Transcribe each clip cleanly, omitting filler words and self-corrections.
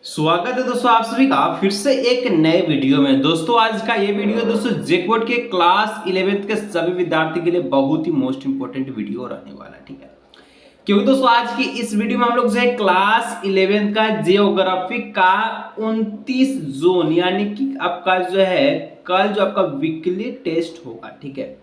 स्वागत है दोस्तों आप सभी का फिर से एक नए वीडियो में। दोस्तों आज का ये वीडियो दोस्तों जैकपॉट के क्लास 11th के सभी विद्यार्थी के लिए बहुत ही मोस्ट इंपोर्टेंट वीडियो रहने वाला है, ठीक है। क्योंकि दोस्तों आज की इस वीडियो में हम लोग जो है क्लास 11th का जियोग्राफी का 29 जोन यानी कि आपका जो है कल जो आपका वीकली टेस्ट होगा, ठीक है,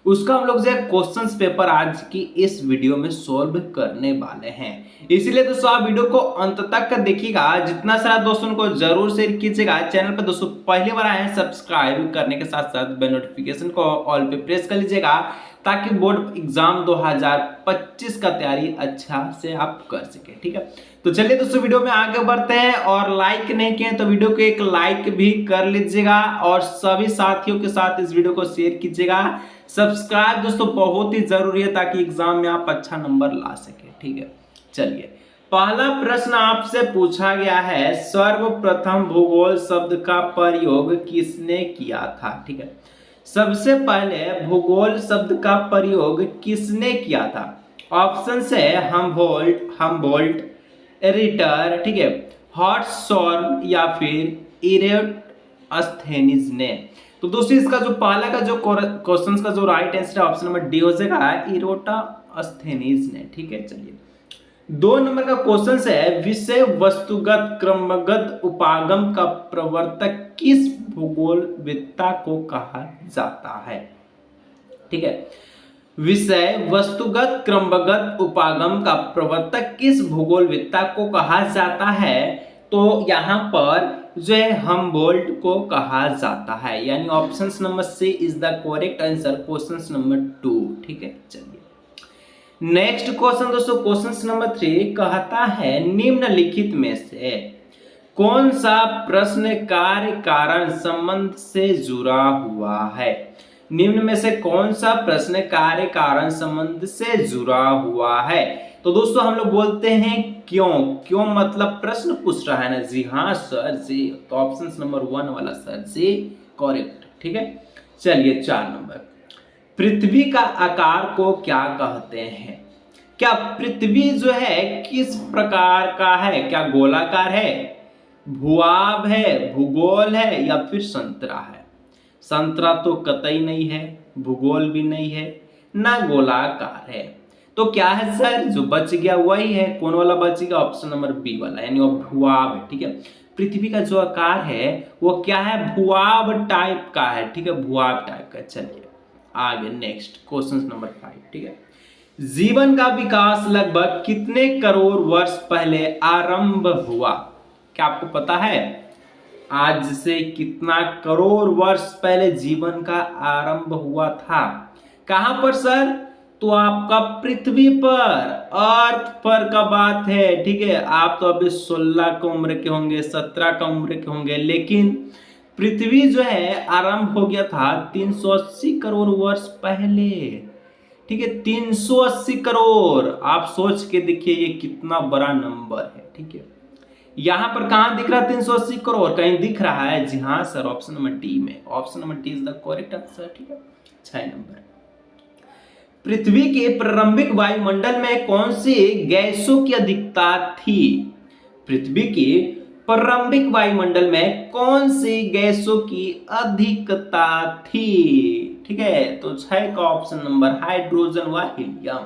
उसका हम लोग जो है क्वेश्चंस पेपर आज की इस वीडियो में सॉल्व करने वाले हैं। इसीलिए दोस्तों आप वीडियो को अंत तक देखिएगा, जितना सारा दोस्तों को जरूर शेयर कीजिएगा। चैनल पर दोस्तों पहली बार आए हैं सब्सक्राइब करने के साथ साथ बेल नोटिफिकेशन को ऑल पे प्रेस कर लीजिएगा ताकि बोर्ड एग्जाम 2025 का तैयारी अच्छा से आप कर सके, ठीक है। तो चलिए दोस्तों वीडियो में आगे बढ़ते हैं, और लाइक नहीं किए तो वीडियो को एक लाइक भी कर लीजिएगा और सभी साथियों के साथ इस वीडियो को शेयर कीजिएगा। सब्सक्राइब दोस्तों बहुत ही जरूरी है ताकि एग्जाम में आप अच्छा नंबर ला सके, ठीक है। चलिए पहला प्रश्न आपसे पूछा गया है, सर्वप्रथम भूगोल शब्द का प्रयोग किसने किया था, ठीक है। सबसे पहले भूगोल शब्द का प्रयोग किसने किया था? ऑप्शन है हमबोल्ट, रिटर, ठीक है, हॉट्सॉर्न या फिर इरेटोस्थेनीज ने। तो दोस्तों इसका जो पहला का जो क्वेश्चन का जो राइट आंसर है ऑप्शन नंबर डी हो जाएगा, इरेटोस्थेनीज ने, ठीक है। चलिए 2 नंबर का क्वेश्चन है, विषय वस्तुगत क्रमगत उपागम का प्रवर्तक किस भूगोलवेत्ता को कहा जाता है, ठीक है। विषय वस्तुगत क्रमगत उपागम का प्रवर्तक किस भूगोलवेत्ता को कहा जाता है? तो यहाँ पर जो है हमबोल्ट को कहा जाता है, यानी option number C is the correct answer, question number 2, ठीक है। चलिए नेक्स्ट क्वेश्चन दोस्तों, क्वेश्चन नंबर 3 कहता है निम्नलिखित में से कौन सा प्रश्न कार्य कारण संबंध से जुड़ा हुआ है? निम्न में से कौन सा प्रश्न कार्य कारण संबंध से जुड़ा हुआ है? तो दोस्तों हम लोग बोलते हैं क्यों मतलब प्रश्न पूछ रहा है ना। जी हाँ सर जी, तो ऑप्शन नंबर 1 वाला सर जी करेक्ट, ठीक है। चलिए 4 नंबर, पृथ्वी का आकार को क्या कहते हैं? क्या पृथ्वी जो है किस प्रकार का है? क्या गोलाकार है, भूआब है, भूगोल है या फिर संतरा है? संतरा तो कतई नहीं है, भूगोल भी नहीं है, ना गोलाकार है। तो क्या है सर? जो बच गया वही है, कौन वाला बच गया? ऑप्शन नंबर बी वाला, यानी वो भूआब है, ठीक है। पृथ्वी का जो आकार है वो क्या है? भूआब टाइप का है, ठीक है, भूआब टाइप का। चलिए आगे नेक्स्ट क्वेश्चन नंबर 5, ठीक है। जीवन का विकास लगभग कितने करोड़ वर्ष पहले आरंभ हुआ? क्या आपको पता है आज से कितना करोड़ वर्ष पहले जीवन का आरंभ हुआ था? कहां पर सर? तो आपका पृथ्वी पर, अर्थ पर का बात है, ठीक है। आप तो अभी 16 की उम्र के होंगे, 17 का उम्र के होंगे, लेकिन पृथ्वी जो है आरंभ हो गया था 380 करोड़ वर्ष पहले, ठीक है। 380 करोड़, आप सोच के देखिए ये कितना बड़ा नंबर है, ठीक है। यहां पर कहां दिख रहा है 380 करोड़? कहीं दिख रहा है? जी हाँ सर, ऑप्शन नंबर डी में, option number D is the correct answer, ठीक है। 6 नंबर, पृथ्वी के प्रारंभिक वायुमंडल में कौन सी गैसों की अधिकता थी? पृथ्वी के प्रारंभिक वायुमंडल में कौन सी गैसों की अधिकता थी? ठीक है, तो 6 का ऑप्शन नंबर हाइड्रोजन व हीलियम।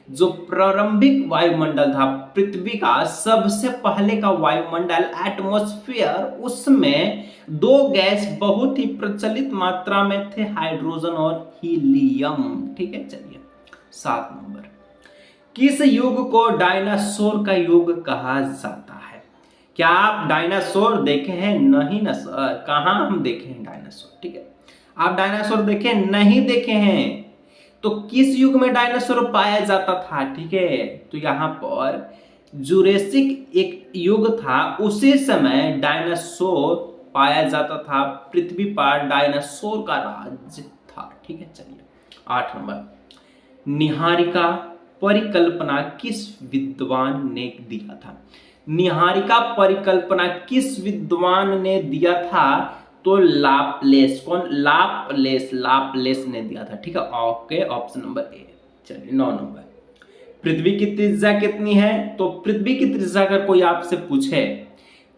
जो प्रारंभिक वायुमंडल था पृथ्वी का, सबसे पहले का वायुमंडल एटमॉस्फेयर, उसमें 2 गैस बहुत ही प्रचलित मात्रा में थे, हाइड्रोजन और हीलियम, ठीक है। चलिए 7 नंबर, किस युग को डायनासोर का युग कहा जाता है? क्या आप डायनासोर देखे हैं? नहीं ना सर, कहां हम देखे हैं डायनासोर, ठीक है। आप डायनासोर देखे नहीं देखे हैं, तो किस युग में डायनासोर पाया जाता था? ठीक है, तो यहाँ पर जुरेसिक एक युग था, उसी समय डायनासोर पाया जाता था, पृथ्वी पर डायनासोर का राज था, ठीक है। चलिए 8 नंबर, निहारिका परिकल्पना किस विद्वान ने दिया था? निहारिका परिकल्पना किस विद्वान ने दिया था? तो लाप्लेस, कौन? लाप्लेस ने दिया था, ठीक है। Okay, option number A. चलिए 9 नंबर, पृथ्वी की त्रिज्या कितनी है? तो पृथ्वी की त्रिज्या अगर कोई आपसे पूछे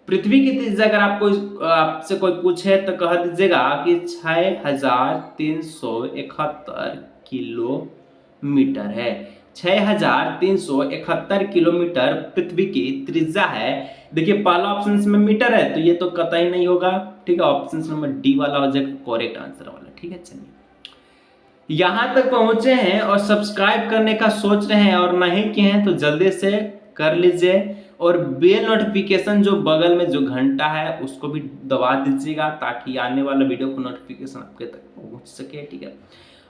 पृथ्वी की त्रिज्या अगर आपसे कोई पूछे तो कह दीजिएगा कि 6371 किलोमीटर है। 6371 किलोमीटर पृथ्वी की त्रिज्या है। देखिए पहला ऑप्शन में मीटर है तो ये तो कतई नहीं होगा, ठीक है। ऑप्शन नंबर डी वाला हो जाएगा करेक्ट आंसर वाला, ठीक है। चलिए यहां तक पहुंचे हैं और सब्सक्राइब करने का सोच रहे हैं और नहीं किए हैं तो जल्दी से कर लीजिए, और बेल नोटिफिकेशन जो बगल में जो घंटा है उसको भी दबा दीजिएगा ताकि आने वाला वीडियो को नोटिफिकेशन आपके तक पहुंच सके, ठीक है।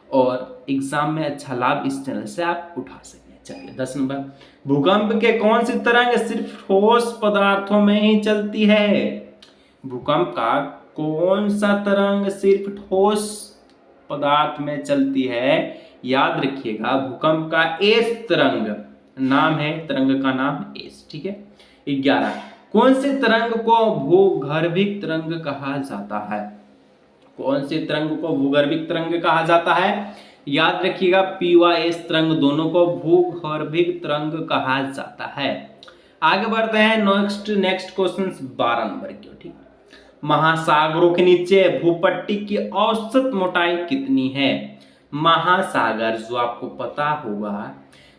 और एग्जाम में अच्छा लाभ इस चैनल से आप उठा सकें। चलिए 10 नंबर, भूकंप के कौन सी तरंग सिर्फ ठोस पदार्थों में ही चलती है? भूकंप का कौन सा तरंग सिर्फ ठोस पदार्थ में चलती है? याद रखिएगा भूकंप का एस तरंग नाम है, तरंग का नाम एस, ठीक है। 11, कौन से तरंग को भूगर्भिक तरंग कहा जाता है? कौन से तरंग को भूगर्भिक तरंग कहा जाता है? याद रखिएगा पी व एस तरंग दोनों को भूगर्भिक तरंग कहा जाता है। आगे बढ़ते हैं नेक्स्ट क्वेश्चन 12 नंबर की, ठीक है। महासागरों के नीचे भूपट्टी की औसत मोटाई कितनी है? महासागर जो आपको पता होगा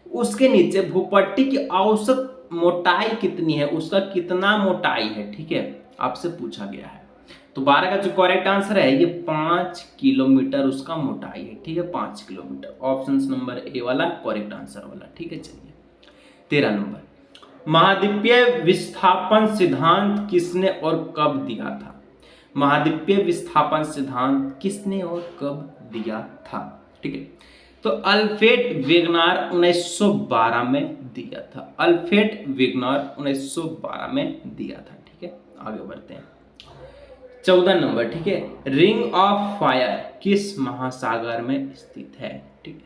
उसके नीचे भूपट्टी की औसत मोटाई कितनी है, उसका कितना मोटाई है, ठीक है, आपसे पूछा गया है। तो 12 का जो करेक्ट आंसर है ये 5 किलोमीटर उसका मोटाई है, ठीक है, 5 किलोमीटर। ऑप्शन नंबर ए वाला करेक्ट आंसर वाला, ठीक है। चलिए 13 नंबर, महाद्वीपीय विस्थापन सिद्धांत किसने और कब दिया था? महाद्वीपीय विस्थापन सिद्धांत किसने और कब दिया था, ठीक है। तो अल्फ्रेड वेगनर 1912 में दिया था। अल्फ्रेड वेगनर 1912 में दिया था, ठीक है। आगे बढ़ते हैं 14 नंबर, ठीक है। रिंग ऑफ फायर किस महासागर में स्थित है, ठीक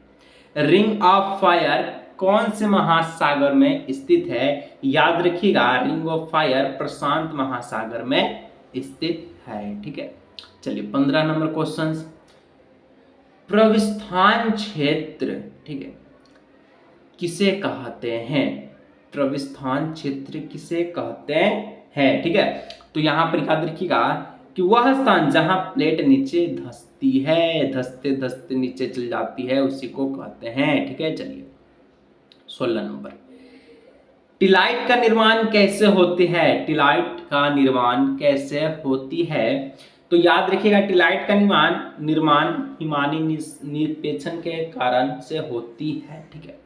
है। रिंग ऑफ फायर कौन से महासागर में स्थित है? याद रखिएगा रिंग ऑफ फायर प्रशांत महासागर में स्थित है, ठीक है। चलिए 15 नंबर क्वेश्चन, प्रविस्थान क्षेत्र, ठीक है, किसे कहते हैं? प्रविस्थान क्षेत्र किसे कहते हैं, ठीक है। तो यहां पर याद रखिएगा कि वह स्थान जहां प्लेट नीचे धंसती है, धंसते धंसते नीचे चल जाती है, उसी को कहते हैं, ठीक है। चलिए 16 नंबर, टिलाइट का निर्माण कैसे होती है? टिलाइट का निर्माण कैसे होती है? तो याद रखिएगा टिलाइट का निर्माण हिमानी निक्षेपण के कारण से होती है, ठीक है।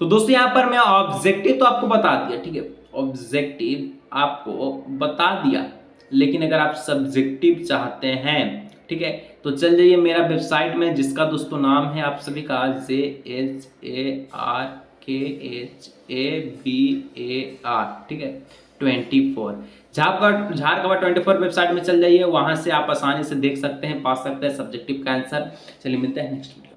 तो दोस्तों यहाँ पर मैं ऑब्जेक्टिव तो आपको बता दिया, ठीक है, ऑब्जेक्टिव आपको बता दिया, लेकिन अगर आप सब्जेक्टिव चाहते हैं, ठीक है, तो चल जाइए मेरा वेबसाइट में जिसका दोस्तों नाम है आप सभी का JHARKHABAR, ठीक है, 24 झारखंड 24 वेबसाइट में चल जाइए, वहां से आप आसानी से देख सकते हैं, पा सकते हैं सब्जेक्टिव का आंसर। चलिए मिलते हैं नेक्स्ट वीडियो।